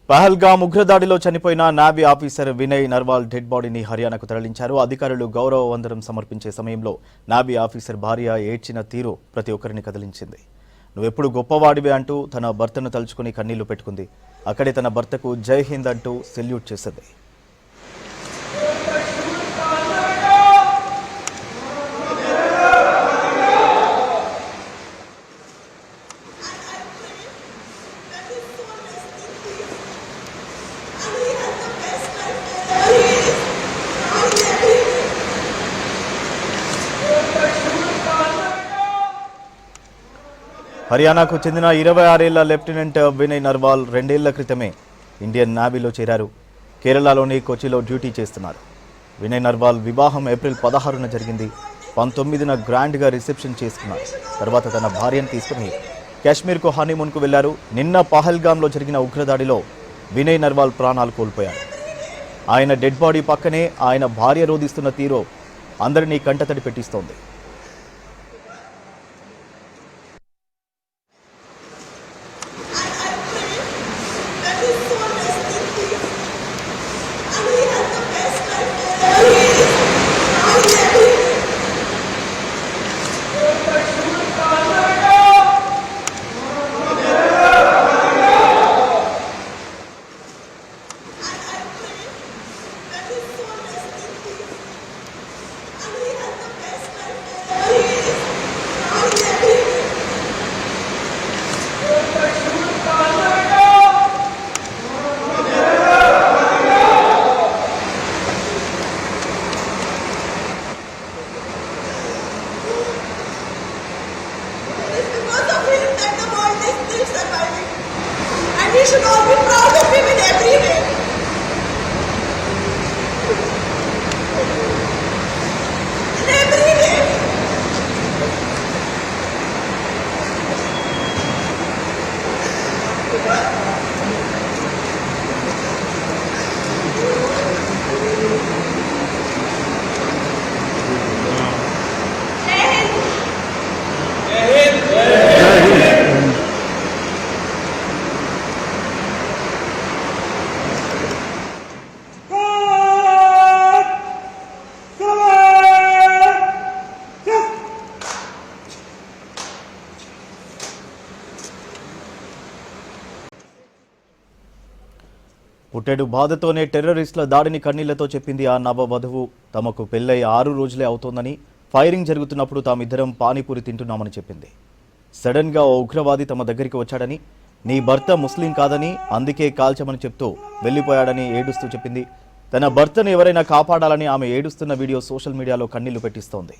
పహల్గామ్ ఉగ్రదాడిలో చనిపోయిన navy officer Vinay Narwal dead బాడీని హర్యానాకు తరలించారు. అధికారులు గౌరవ వందనం సమర్పించే సమయంలో నావీ ఆఫీసర్ భార్య ఏడ్చిన తీరు ప్రతి ఒక్కరిని కదిలించింది. నువ్వెప్పుడు గొప్పవాడివే అంటూ తన భర్తను తలుచుకుని కన్నీళ్లు పెట్టుకుంది. అక్కడే తన భర్తకు జై హింద్ అంటూ సెల్యూట్ చేసింది. హర్యానాకు చెందిన 26 ఏళ్ల లెఫ్టినెంట్ వినయ్ నర్వాల్ 2 ఏళ్ల క్రితమే ఇండియన్ నేవీలో చేరారు. కేరళలోని కొచ్చిలో డ్యూటీ చేస్తున్నారు. వినయ్ నర్వాల్ వివాహం ఏప్రిల్ 16న జరిగింది. 19న గ్రాండ్గా రిసెప్షన్ చేసుకున్నారు. తర్వాత తన భార్యను తీసుకుని కాశ్మీర్కు హనీమూన్కు వెళ్లారు. నిన్న పహల్గామ్లో జరిగిన ఉగ్రదాడిలో వినయ్ నర్వాల్ ప్రాణాలు కోల్పోయారు. ఆయన డెడ్ బాడీ పక్కనే ఆయన భార్య రోధిస్తున్న తీరు అందరినీ కంటతడి పెట్టిస్తోంది. We should all be proud of him in every way. In every way. పుట్టెడు బాధతోనే టెర్రరిస్టుల దాడిని కన్నీళ్లతో చెప్పింది ఆ నవ వధువు. తమకు పెళ్లై 6 రోజులే అవుతోందని, ఫైరింగ్ జరుగుతున్నప్పుడు తామిద్దరం పానీపూరి తింటున్నామని చెప్పింది. సడన్గా ఓ ఉగ్రవాది తమ దగ్గరికి వచ్చాడని, నీ భర్త ముస్లిం కాదని అందుకే కాల్చమని చెప్తూ వెళ్లిపోయాడని ఏడుస్తూ చెప్పింది. తన భర్తను ఎవరైనా కాపాడాలని ఆమె ఏడుస్తున్న వీడియో సోషల్ మీడియాలో కన్నీళ్లు పెట్టిస్తోంది.